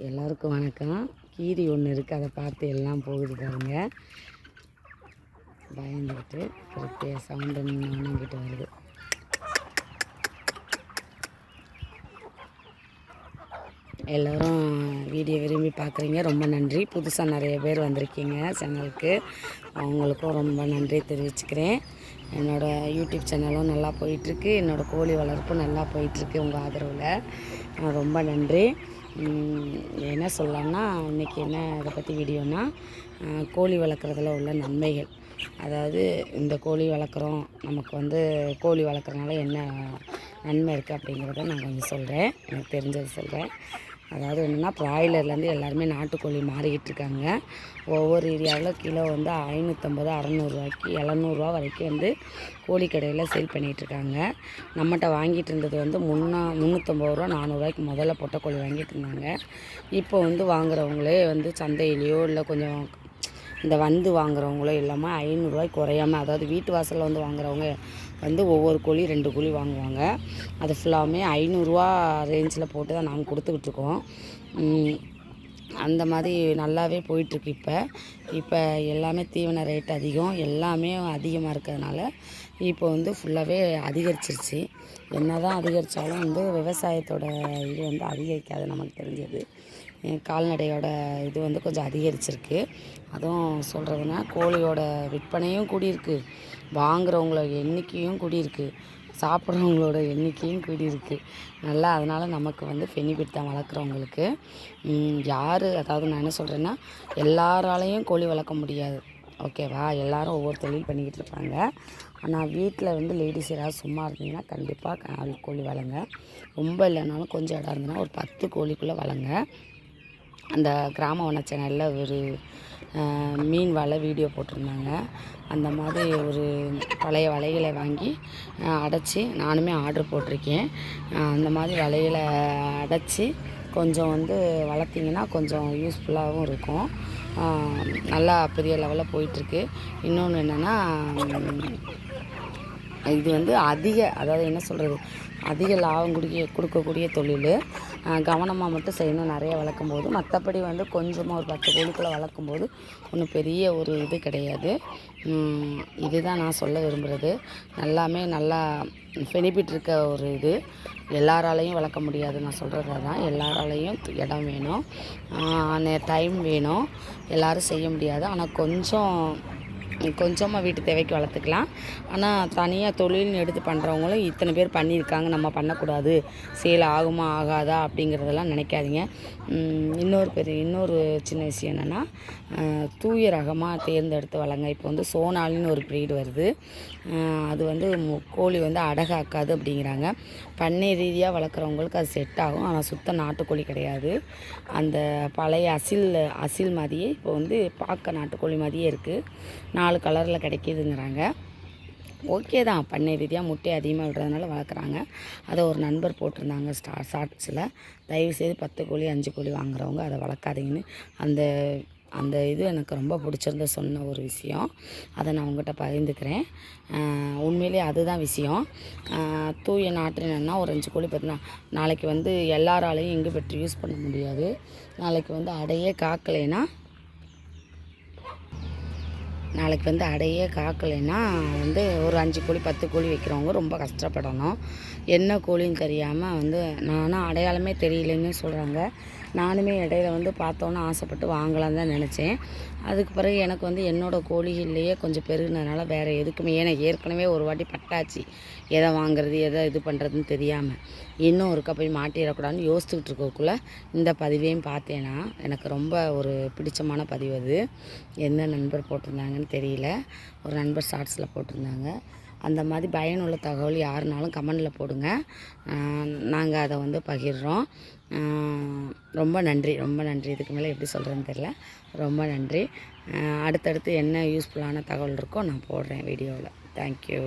எல்லாருக்கும் வணக்கம். கீரி ஒன்று இருக்குது, அதை பார்த்து எல்லாம் போகுது பாருங்க. பயந்துக்கிட்டு கரெக்டாக சவுண்டு ஒன்றுங்கிட்டு வருது. எல்லோரும் வீடியோ விரும்பி பார்க்குறீங்க, ரொம்ப நன்றி. புதுசாக நிறைய பேர் வந்திருக்கீங்க சேனலுக்கு, அவங்களுக்கும் ரொம்ப நன்றி தெரிவிச்சுக்கிறேன். என்னோடய யூடியூப் சேனலும் நல்லா போயிட்டுருக்கு, என்னோடய கோழி வளர்ப்பும் நல்லா போயிட்டுருக்கு. உங்கள் ஆதரவில் ரொம்ப நன்றி. என்ன சொல்லலாம்னா, இன்றைக்கி என்ன இதை பற்றி வீடியோனா, கோழி வளர்க்குறதுல உள்ள நன்மைகள். அதாவது இந்த கோழி வளர்க்குறோம், நமக்கு கோழி வளர்க்குறதுனால என்ன நன்மை இருக்குது அப்படிங்கிறத நான் கொஞ்சம் சொல்கிறேன், எனக்கு தெரிஞ்சது சொல்கிறேன். அதாவது என்னென்னா, ப்ராய்லர்லேருந்து எல்லாருமே நாட்டுக்கோழி மாறிக்கிட்டு இருக்காங்க. ஒவ்வொரு ஏரியாவில் கிலோ 550 600 700 வரைக்கும் கோழிக்கடையில் சேல் பண்ணிகிட்ருக்காங்க. நம்மகிட்ட வாங்கிட்டு இருந்தது 350 ரூபா 400 முதல்ல பொட்டை கோழி வாங்கிட்டு இருந்தாங்க. இப்போ வாங்குறவங்களே சந்தையிலையோ இல்லை கொஞ்சம் இந்த வாங்குறவங்களோ இல்லாமல் 500 குறையாமல், அதாவது வீட்டு வாசலில் வாங்குறவங்க ஒவ்வொரு கோழி 2 கோழி வாங்குவாங்க. அது ஃபுல்லாமே 500 ரேஞ்சில் போட்டு தான் நாங்கள் கொடுத்துக்கிட்ருக்கோம். அந்த மாதிரி நல்லாவே போயிட்டுருக்கு. இப்போ எல்லாமே தீவன ரேட் அதிகம், எல்லாமே அதிகமாக இருக்கிறதுனால இப்போ ஃபுல்லாகவே அதிகரிச்சிருச்சு. என்ன தான் அதிகரித்தாலும் விவசாயத்தோட இது அதிகரிக்காது. நமக்கு தெரிஞ்சது கால்நடையோட இது கொஞ்சம் அதிகரிச்சிருக்கு. அதுவும் சொல்கிறதுனா, கோழியோட விற்பனையும் கூடியிருக்கு, வாங்குறவங்கள எண்ணிக்கையும் கூடியிருக்கு, சாப்பிட்றவங்களோட எண்ணிக்கையும் கூடியிருக்கு நல்லா. அதனால் நமக்கு பெனிஃபிட் தான் வளர்க்குறவங்களுக்கு. அதாவது நான் என்ன சொல்கிறேன்னா, எல்லாராலையும் கோழி வளர்க்க முடியாது, ஓகேவா? எல்லோரும் ஒவ்வொரு தொழில் பண்ணிக்கிட்டு இருப்பாங்க. ஆனால் வீட்டில் லேடிஸ் யாராவது சும்மா இருந்தீங்கன்னா கண்டிப்பாக கோழி வளங்க. ரொம்ப இல்லைனாலும் கொஞ்சம் இடம் இருந்ததுன்னா ஒரு 10 கோழிக்குள்ளே வளங்க. அந்த கிராம வன சேனலில் ஒரு மீன் வலை வீடியோ போட்டிருந்தாங்க. அந்த மாதிரி ஒரு பழைய வலைகளை வாங்கி அடைச்சி, நானுமே ஆர்டர் போட்டிருக்கேன். அந்த மாதிரி வலைகளை அடைச்சி கொஞ்சம் வளர்த்திங்கன்னா கொஞ்சம் யூஸ்ஃபுல்லாகவும் இருக்கும். நல்லா பெரிய லெவலில் போயிட்டுருக்கு. இன்னொன்று என்னென்னா, இது அதாவது என்ன சொல்கிறது, அதிக லாபம் கொடுக்கக்கூடிய தொழில். கவனமாக மட்டும் செய்யணும் நிறைய வளர்க்கும்போது. மற்றபடி கொஞ்சமாக ஒரு 10 கோழிக்குள்ளே வளர்க்கும்போது ஒன்றும் பெரிய ஒரு இது கிடையாது. இதுதான் நான் சொல்ல விரும்புகிறது. நல்லா பெனிஃபிட் இருக்க ஒரு இது. எல்லாராலையும் வளர்க்க முடியாது, நான் சொல்கிறது தான். எல்லாராலையும் இடம் வேணும், டைம் வேணும், எல்லோரும் செய்ய முடியாது. ஆனால் கொஞ்சமாக வீட்டு தேவைக்கு வளர்த்துக்கலாம். ஆனால் தனியாக தொழில்னு எடுத்து பண்ணுறவங்களும் இத்தனை பேர் பண்ணியிருக்காங்க, நம்ம பண்ணக்கூடாது, சேல் ஆகுமா ஆகாதா அப்படிங்கிறதெல்லாம் நினைக்காதீங்க. இன்னொரு சின்ன விஷயம் என்னென்னா, தூய ரகமாக தேர்ந்தெடுத்து வளங்க. இப்போ சோனாலின்னு ஒரு ப்ரீடு வருது, அது கோழி அடகாக்காது அப்படிங்கிறாங்க. பண்ணை ரீதியாக வளர்க்குறவங்களுக்கு அது செட் ஆகும். ஆனால் சுத்த நாட்டுக்கோழி கிடையாது. அந்த பழைய அசில் மாதிரியே இப்போ பார்க்க நாட்டுக்கோழி மாதிரியே இருக்குது. 4 கலரில் கிடைக்கிதுங்கிறாங்க. ஓகே தான், பண்ணை ரீதியாக முட்டை அதிகமாக விடுறதுனால வளர்க்குறாங்க. அதை ஒரு நண்பர் போட்டிருந்தாங்க ஷார்ட்ஸில், தயவுசெய்து 10 கோழி 5 கோழி வாங்குறவங்க அதை வளர்க்காதீங்கன்னு. அந்த இது எனக்கு ரொம்ப பிடிச்சிருந்த சொன்ன ஒரு விஷயம், அதை நான் உங்கள்கிட்ட பகிர்ந்துக்கிறேன். உண்மையிலே அதுதான் விஷயம். தூய நாட்டினா ஒரு 5 கோழி பார்த்தீங்கன்னா, நாளைக்கு எல்லாராலையும் இங்கு பெற்று யூஸ் பண்ண முடியாது. நாளைக்கு அடையே காக்கலைன்னா ஒரு 5 கோழி 10 கோழி வைக்கிறவங்க ரொம்ப கஷ்டப்படணும். என்ன கோழின்னு தெரியாமல் நானும் அடையாளமே தெரியலன்னு சொல்கிறாங்க. நானுமே இடையில பார்த்தோன்னே ஆசைப்பட்டு வாங்கலான்னு தான் நினச்சேன். அதுக்கு பிறகு எனக்கு என்னோடய கோழிகள்லேயே கொஞ்சம் பெருகினதுனால வேறு எதுக்குமே, ஏன்னா ஏற்கனவே ஒரு வாட்டி பட்டாச்சு, எதை வாங்குறது எதை இது பண்ணுறதுன்னு தெரியாமல், இன்னும் ஒருக்கா போய் மாட்டிடக்கூடாதுன்னு யோசிச்சுக்கிட்டு இருக்கக்குள்ளே இந்த பதிவையும் பார்த்தேன்னா எனக்கு ரொம்ப ஒரு பிடிச்சமான பதிவு அது. என்ன நண்பர் போட்டிருந்தாங்கன்னு தெரியல, ஒரு நண்பர் ஷார்ட்ஸில் போட்டிருந்தாங்க. அந்த மாதிரி பயனுள்ள தகவல் யாருனாலும் கமெண்டில் போடுங்க, நாங்கள் அதை பகிர்றோம். ரொம்ப நன்றி. இதுக்கு மேலே எப்படி சொல்கிறேன்னு தெரியல. ரொம்ப நன்றி. அடுத்தடுத்து என்ன யூஸ்ஃபுல்லான தகவல் இருக்கோ நான் போடுறேன் வீடியோவில். தேங்க்யூ.